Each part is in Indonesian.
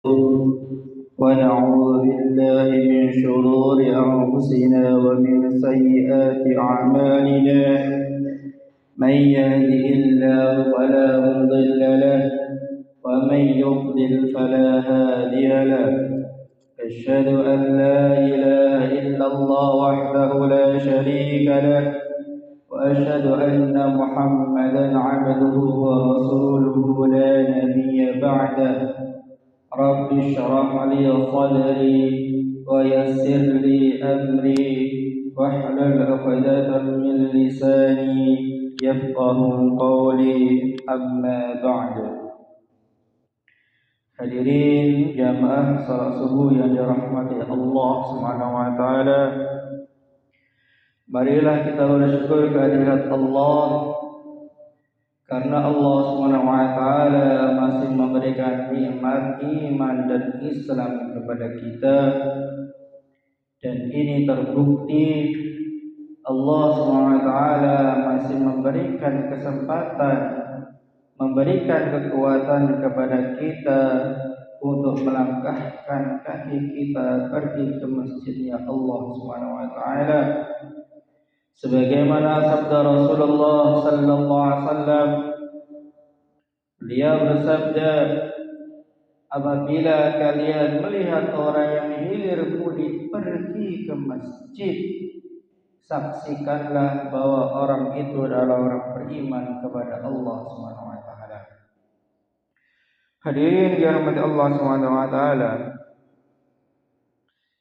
ونعوذ بالله من شرور أنفسنا ومن سيئات أعمالنا من يهده الله فلا مضل له ومن يضلل فلا هادي له أشهد أن لا إله إلا الله وحده لا شريك له وأشهد أن محمدا عبده ورسوله لا نبي بعده رب اشرح لي صدري ويسر لي أمري واحلل عقدة من لساني يفقه قولي أما بعد. Hadirin jamaah salat subuh yang dirahmati Allah Subhanahu wa taala. Marilah kita bersyukur kehadirat Allah karena Allah Subhanahu wa taala masih memberikan nikmat iman dan Islam kepada kita, dan ini terbukti Allah Subhanahu wa taala masih memberikan kesempatan, memberikan kekuatan kepada kita untuk melangkahkan kaki kita pergi ke masjidnya Allah Subhanahu wa taala. Sebagaimana sabda Rasulullah sallallahu alaihi wasallam, beliau bersabda, apabila kalian melihat orang yang hilir mudik pergi ke masjid, saksikanlah bahwa orang itu adalah orang beriman kepada Allah Subhanahu wa taala. Hadirin dirahmati Allah Subhanahu wa taala.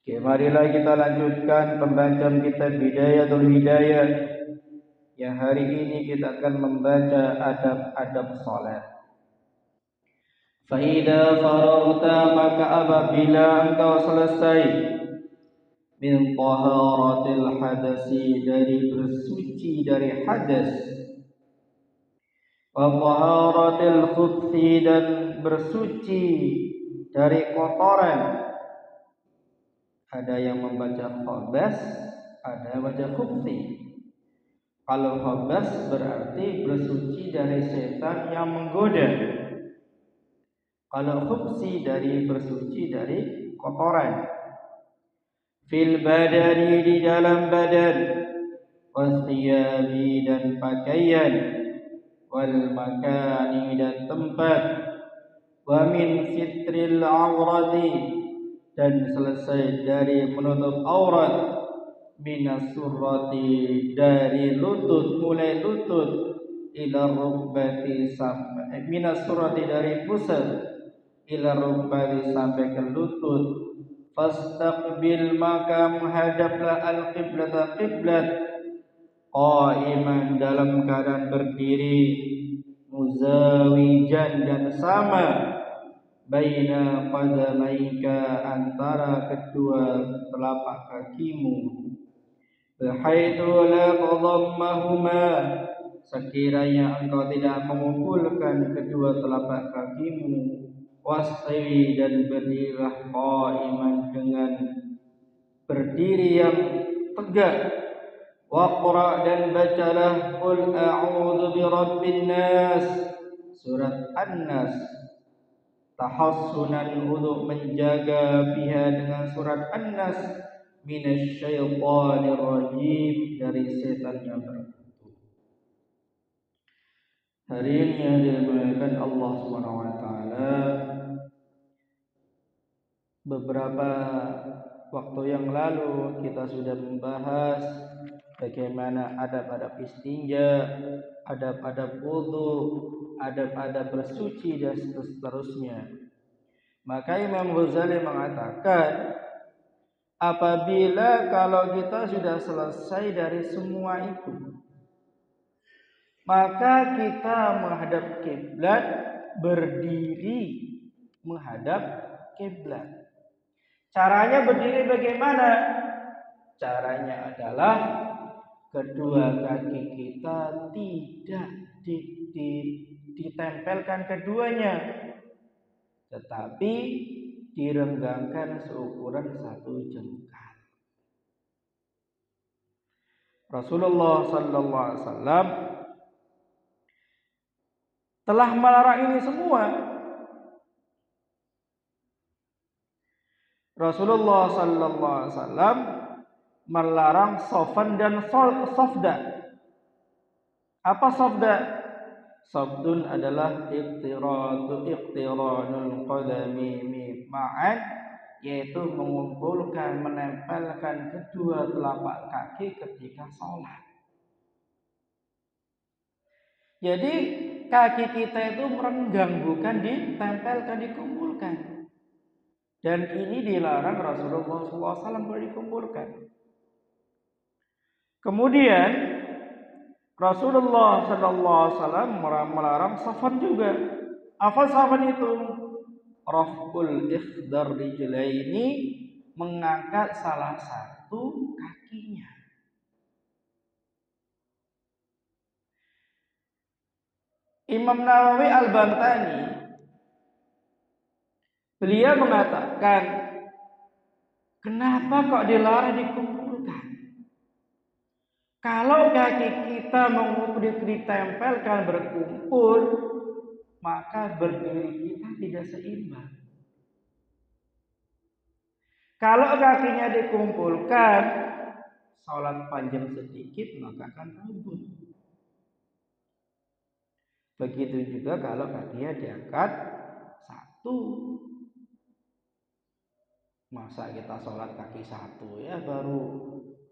Oke, marilah kita lanjutkan pembacaan kitab Bidayatul Hidayah, yang hari ini kita akan membaca adab-adab salat. Faida faragta, maka apabila engkau selesai min taharatil hadasi, dari bersuci dari hadas, wa taharatil khubthi, dan bersuci dari kotoran. Ada yang membaca khabas, ada yang membaca khubthi. Kalau khabas berarti bersuci dari setan yang menggoda. Kalau khubthi dari bersuci dari kotoran. Fil badani, di dalam badan, wasthiyabi, dan pakaian, wal makani, dan tempat, wa min sitril awrati, dan selesai dari menutup aurat, minas surrati, dari lutut, mulai lutut, ila rukbati, sampai minas surrati, dari pusat, ila rukbati, sampai ke lutut. Fastaqbil, maka menghadaplah al-qiblat, qiblat, qaiman, dalam keadaan berdiri, muzawijan, dan sama, baina qadamaika, antara kedua telapak kakimu, bihaitsu la tadammahuma, sekiranya engkau tidak mengumpulkan kedua telapak kakimu, wastawi, dan berdirilah qaiman, dengan berdiri yang tegak, waqra, dan bacalah qul a'udzu birabbin nas, surat An-Nas, tahassunan, untuk menjaga biha, dengan surat An-Nas, minasyaitonir rajim, dari setan yang terkutuk. Hari ini yang dimuliakan Allah Subhanahu wa taala, beberapa waktu yang lalu kita sudah membahas bagaimana adab-adab istinja, adab-adab wudu, adab-adab bersuci, dan seterusnya. Maka Imam Ghazali mengatakan, apabila kalau kita sudah selesai dari semua itu, maka kita menghadap kiblat, berdiri menghadap kiblat. Caranya berdiri bagaimana? Caranya adalah kedua kaki kita tidak ditempelkan keduanya, tetapi direnggangkan seukuran satu jengkal. Rasulullah sallallahu alaihi wasallam telah melarang ini semua. Rasulullah sallallahu alaihi wasallam melarang sofan dan sofda. Apa sofda? Sofdun adalah iqtiranul qadami ma'an, yaitu mengumpulkan, menempelkan kedua telapak kaki ketika sholat. Jadi kaki kita itu merenggang, bukan ditempelkan, dikumpulkan. Dan ini dilarang Rasulullah SAW dikumpulkan. Kemudian Rasulullah SAW melarang safan juga. Apa safan itu? Raf'ul ikhdar rijlaini, mengangkat salah satu kakinya. Imam Nawawi Al-Bantani, beliau mengatakan, kenapa kok dilarang dikumpulkan? Kalau kaki kita mau ditempelkan berkumpul, maka berdiri kita tidak seimbang. Kalau kakinya dikumpulkan, sholat panjang sedikit maka akan rubuh. Begitu juga kalau kakinya diangkat satu. Masa kita sholat kaki satu, ya baru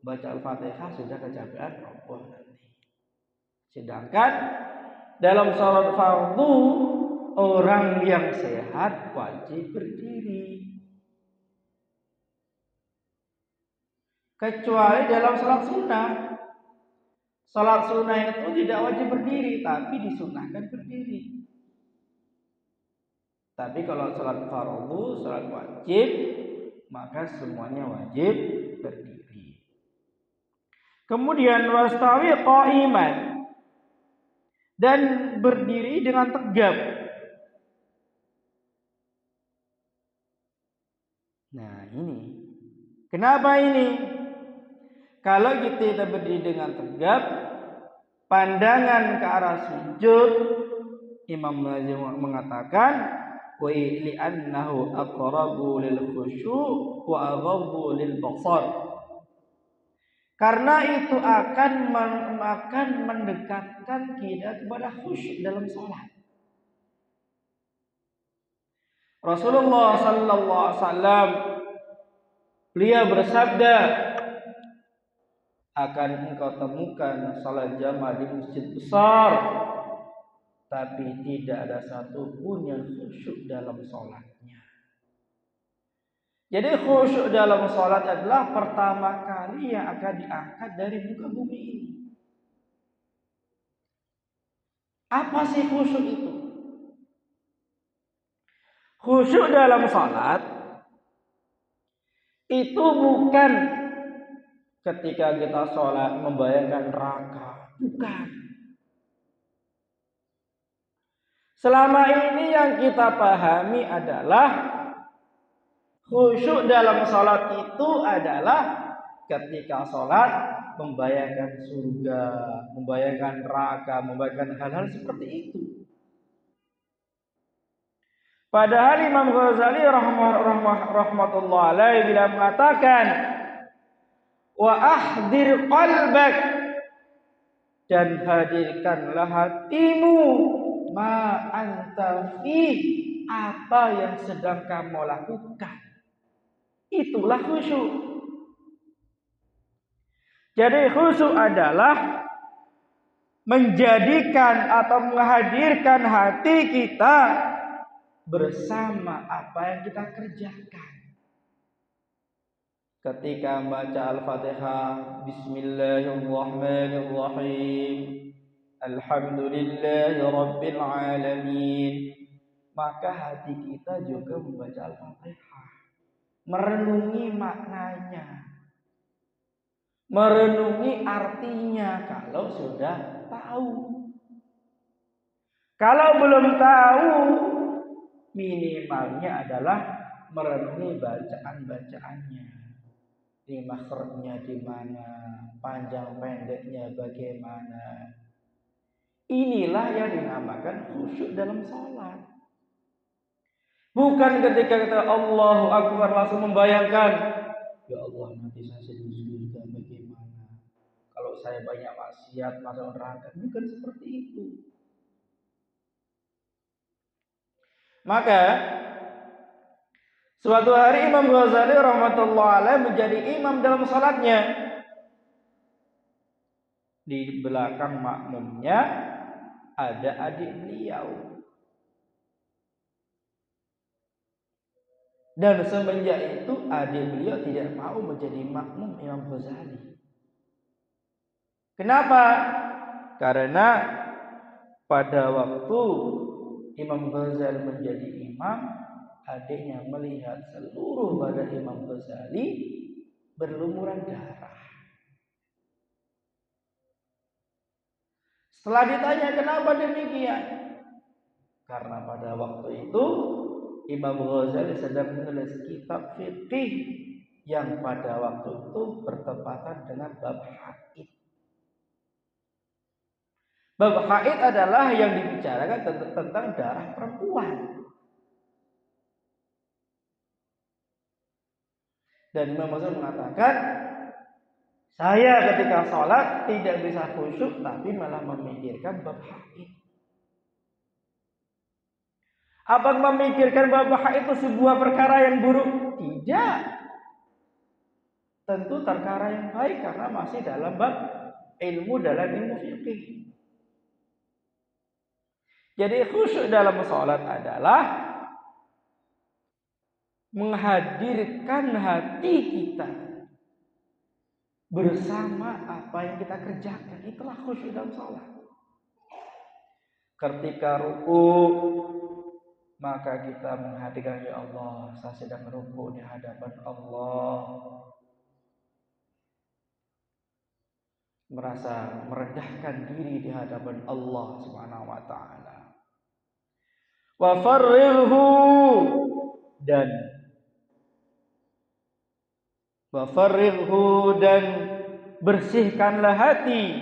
baca Al-Fatihah sudah kecapean roboh nanti. Sedangkan dalam sholat fardu, orang yang sehat wajib berdiri. Kecuali dalam sholat sunnah. Sholat sunnah itu tidak wajib berdiri, tapi disunnahkan berdiri. Tapi kalau sholat fardu, sholat wajib, maka semuanya wajib berdiri. Kemudian wastawi qa'iman, dan berdiri dengan tegap. Nah ini, kenapa ini? Kalau kita berdiri dengan tegap, pandangan ke arah sujud, Imam Nazim mengatakan, wa li'annahu aqrabu lil khusyu' wa aghabbu lil basar. Karena itu akan mendekatkan kita kepada khusyuk dalam salat. Rasulullah sallallahu alaihi wasallam beliau bersabda, akan engkau temukan salat jamaah di masjid besar, tapi tidak ada satupun yang khusyuk dalam salatnya. Jadi khusyuk dalam salat adalah pertama kali yang akan diangkat dari muka bumi ini. Apa sih khusyuk itu? Khusyuk dalam salat itu bukan ketika kita sholat membayangkan neraka, bukan. Selama ini yang kita pahami adalah khusyuk dalam sholat itu adalah ketika sholat membayangkan surga, membayangkan neraka, membayangkan hal-hal seperti itu. Padahal Imam Ghazali rahmatullah alaihi bila mengatakan, wa ahdir qalbak, dan hadirkanlah hatimu, ma anta fi, apa yang sedang kamu lakukan. Itulah khusyuk. Jadi khusyuk adalah menjadikan atau menghadirkan hati kita bersama apa yang kita kerjakan. Ketika membaca Al-Fatihah, Bismillahirrahmanirrahim, Alhamdulillahi Rabbil Alamin, maka hati kita juga membaca Al-Fatihah, merenungi maknanya, merenungi artinya kalau sudah tahu. Kalau belum tahu, minimalnya adalah merenungi bacaan-bacaannya. Ini makhrajnya di mana, panjang pendeknya bagaimana. Inilah yang dinamakan khusyuk dalam sholat. Bukan ketika kita Allahu Akbar langsung membayangkan, ya Allah nanti saya di surga bagaimana? Kalau saya banyak maksiat masuk neraka. Bukan seperti itu. Maka suatu hari Imam Ghazali rahmatullah alaih menjadi imam dalam salatnya. Di belakang makmumnya ada adik beliau. Dan semenjak itu adik beliau tidak mau menjadi makmum Imam Ghazali. Kenapa? Karena pada waktu Imam Ghazali menjadi imam, adiknya melihat seluruh badan Imam Ghazali berlumuran darah. Setelah ditanya kenapa demikian? Karena pada waktu itu Imam Ghazali sedang menulis kitab fikih yang pada waktu itu bertepatan dengan bab haid. Bab haid adalah yang dibicarakan tentang darah perempuan. Dan Imam Ghazali mengatakan, saya ketika sholat tidak bisa khusyuk tapi malah memikirkan bab haid. Apa memikirkan bab haid itu sebuah perkara yang buruk? Tidak. Tentu perkara yang baik karena masih dalam bab ilmu fikih. Jadi khusyuk dalam sholat adalah menghadirkan hati kita bersama apa yang kita kerjakan. Itulah khusyuk dalam sholat. Ketika ruku, maka kita menghadirkan, ya Allah, saya sedang ruku di hadapan Allah. Merasa merendahkan diri di hadapan Allah Subhanahu wa taala. Wa farrihu dan bersihkanlah hati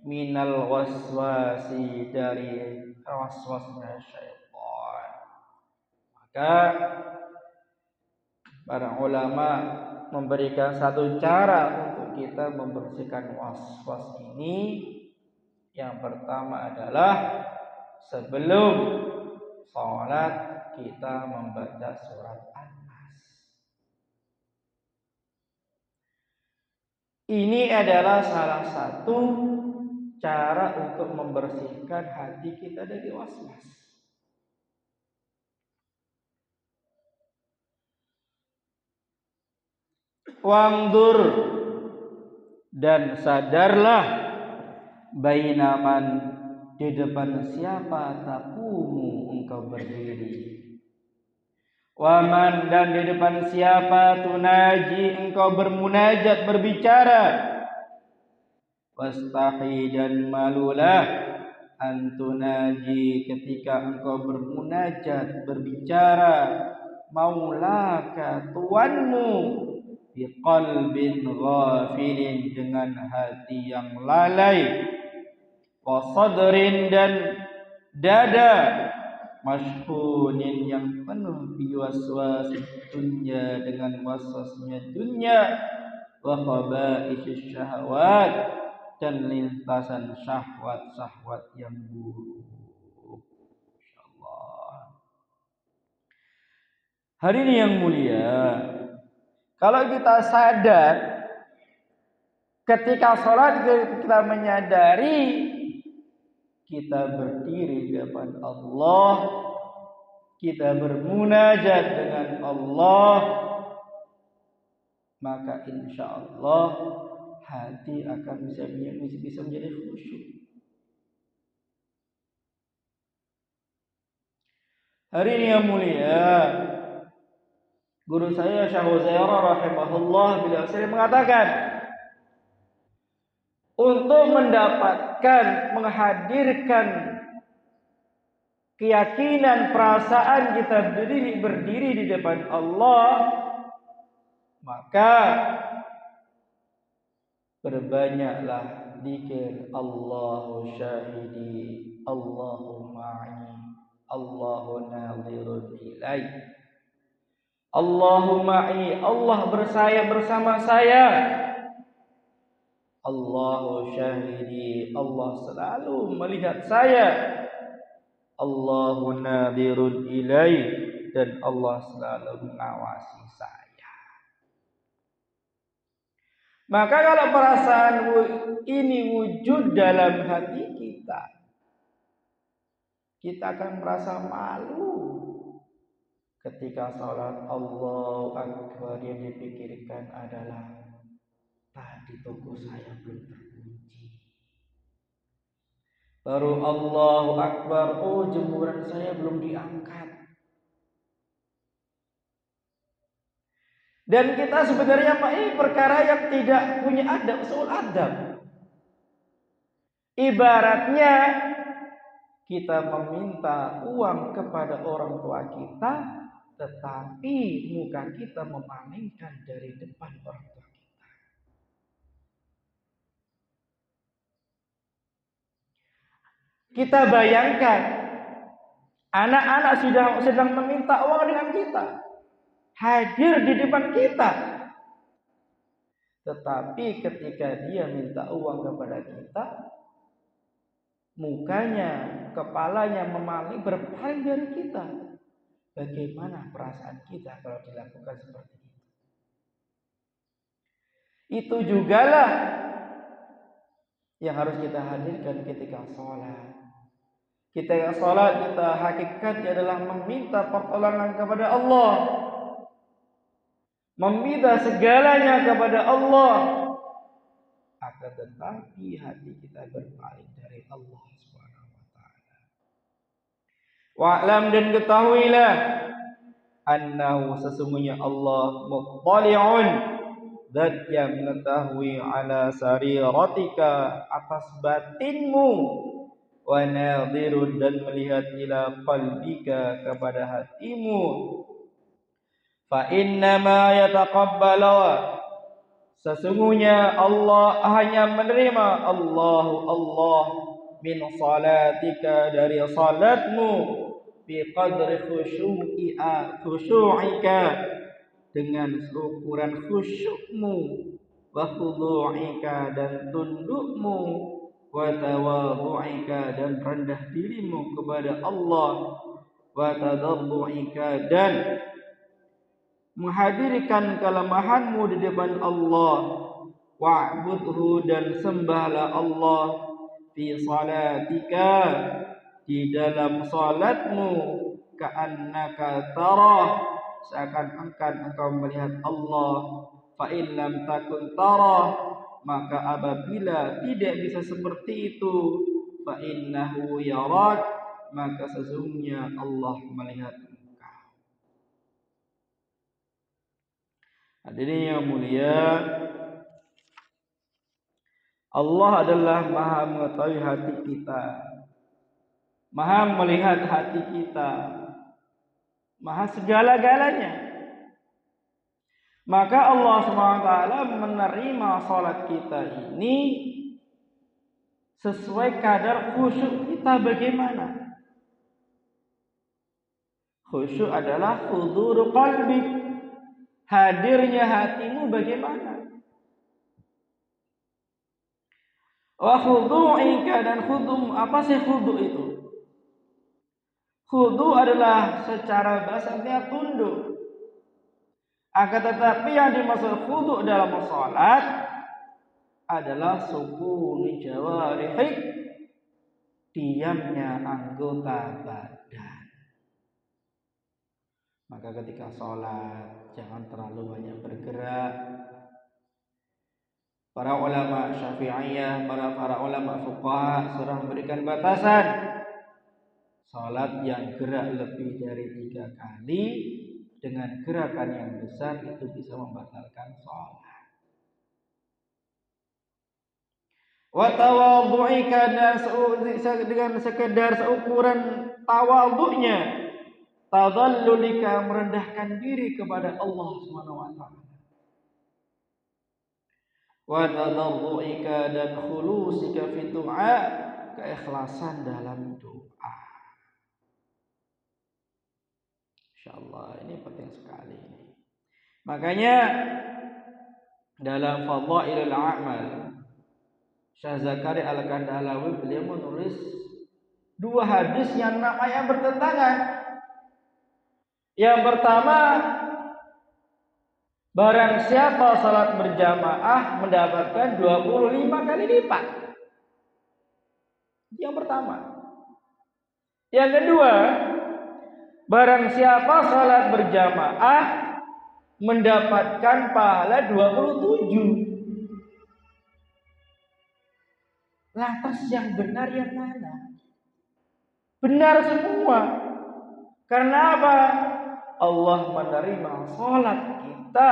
minal waswasi dari waswasnya syaitan. Maka para ulama memberikan satu cara untuk kita membersihkan waswas ini. Yang pertama adalah sebelum sholat kita membaca surat An-Nas. Ini adalah salah satu cara untuk membersihkan hati kita dari waswas. Wangdur dan sadarlah bainaman di depan siapa takumu engkau berdiri. Waman dan di depan siapa tunaji engkau bermunajat berbicara. Wastahi dan malulah antunaji ketika engkau bermunajat berbicara maulaka tuanmu biqalbin ghafilin dengan hati yang lalai wa sadrin dan dada masyhunin yang penuh biwaswas dunya dengan waswasnya dunya wa khaba'is syahwat dan lintasan syahwat-syahwat yang buruk. Insyaallah. Hari ini yang mulia, kalau kita sadar ketika sholat kita menyadari kita berdiri di depan Allah, kita bermunajat dengan Allah, maka insya Allah hati akan bisa menjadi khusyuk. Hari ini yang mulia, guru saya Syekh Huzairah rahimahullah beliau sering mengatakan, untuk mendapatkan menghadirkan keyakinan perasaan kita berdiri di depan Allah, maka berbanyaklah zikir Allahu syahidi, Allahu ma'i, Allahu nadhirun ilai. Allahu ma'i, Allah bersama saya. Allahu syahidi, Allah selalu melihat saya. Allahu nadhirun ilai, dan Allah selalu mengawasi saya. Maka kalau perasaan ini wujud dalam hati kita akan merasa malu ketika salat. Allahu Akbar, yang dipikirkan adalah tadi toko saya belum terkunci. Baru Allahu Akbar, oh jemuran saya belum diangkat. Dan kita sebenarnya ini perkara yang tidak punya adab, usul adab. Ibaratnya kita meminta uang kepada orang tua kita, tetapi muka kita memalingkan dari depan orang tua kita. Kita bayangkan anak-anak sedang meminta uang dengan kita, hadir di depan kita, tetapi ketika dia minta uang kepada kita, mukanya, kepalanya berpaling dari kita. Bagaimana perasaan kita kalau dilakukan seperti itu? Itu jugalah yang harus kita hadirkan ketika sholat. Ketika sholat kita hakikatnya adalah meminta pertolongan kepada Allah, meminta segalanya kepada Allah. Akan tetapi hati kita berpaling dari Allah Subhanahu wa taala. Wa'lam, dan ketahuilah annahu, sesungguhnya Allah muttali'un, zat yang mengetahui, ala sariratika, atas batinmu, wa nadhirun, dan melihat, ila qalbika, kepada hatimu. Fa innama yataqabbalu, sesungguhnya Allah hanya menerima, Allah min salatika, dari salatmu, bi qadri khusyu'ika, dengan ukuran khusyukmu, wa khudu'ika, dan tundukmu, wa tawadhu'ika, dan rendah dirimu kepada Allah, wa tadarru'ika, dan menghadirkan kelemahanmu di depan Allah, wa'budhu, dan sembahlah Allah, fi salatika, di dalam salatmu, ka'annaka tarah, seakan-akan engkau melihat Allah. Fa in lam takun tarah, maka apabila tidak bisa seperti itu, fa innahu yarak, maka sesungguhnya Allah melihat. Hadirin yang mulia, Allah adalah Maha mengetahui hati kita, Maha melihat hati kita, Maha segala-galanya. Maka Allah SWT menerima salat kita ini sesuai kadar khusyuk kita bagaimana. Khusyuk adalah hudhur qalbi, hadirnya hatimu bagaimana. Wa khudu'ika, dan khudu', apa sih khudu' itu? Khudu' adalah secara bahasa artinya tunduk. Akan tetapi yang dimaksud khudu' dalam salat adalah sukun jawarih, diamnya anggota badan. Maka ketika salat jangan terlalu banyak bergerak. Para ulama Syafi'iyah, para ulama fuqaha sudah memberikan batasan. Salat yang gerak lebih dari 3 kali dengan gerakan yang besar itu bisa membatalkan salat. Wa tawadhu'ika, dengan sekedar seukuran tawadhu'nya, tadhallulika, merendahkan diri kepada Allah Subhanahu wa taala. Wa tadarru'ika, dan khulusika fi du'a, keikhlasan dalam doa. Insyaallah ini penting sekali. Makanya dalam Fadhailul A'mal Syekh Zakaria Al-Kandalawi beliau menulis dua hadis yang namanya bertentangan. Yang pertama, barang siapa salat berjamaah mendapatkan 25 kali lipat. Yang pertama. Yang kedua, barang siapa salat berjamaah mendapatkan pahala 27. Lantas yang benar yang mana? Benar semua. Karena apa? Allah menerima salat kita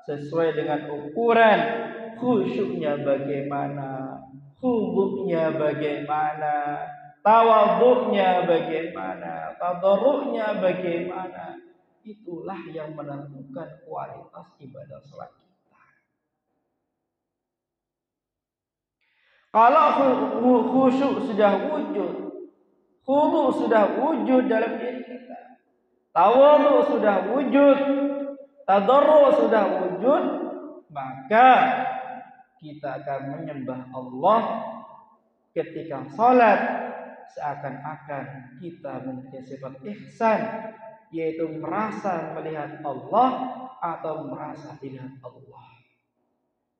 sesuai dengan ukuran khusyuknya bagaimana, khudunya bagaimana, tawadhu'nya bagaimana, tadarru'nya bagaimana. Itulah yang menentukan kualitas ibadah salat kita. Kalau khusyuk sudah wujud, khudu sudah wujud dalam diri kita, tawadhu sudah wujud, tadarru sudah wujud, maka kita akan menyembah Allah ketika salat seakan-akan kita memiliki sifat ihsan, yaitu merasa melihat Allah atau merasa dilihat Allah,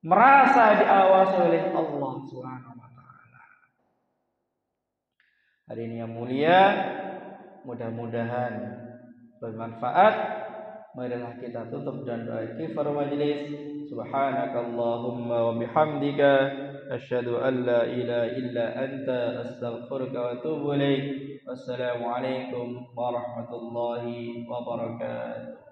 merasa diawasi oleh Allah Subhanahu wa taala. Hari ini yang mulia, mudah-mudahan bermanfaat. Marilah kita tutup dan doa kifar majlis. Subhanakallahumma wa bihamdika asyhadu an la ilaha illa anta astaghfiruka wa atubu ilaik. Wassalamualaikum warahmatullahi wabarakatuh.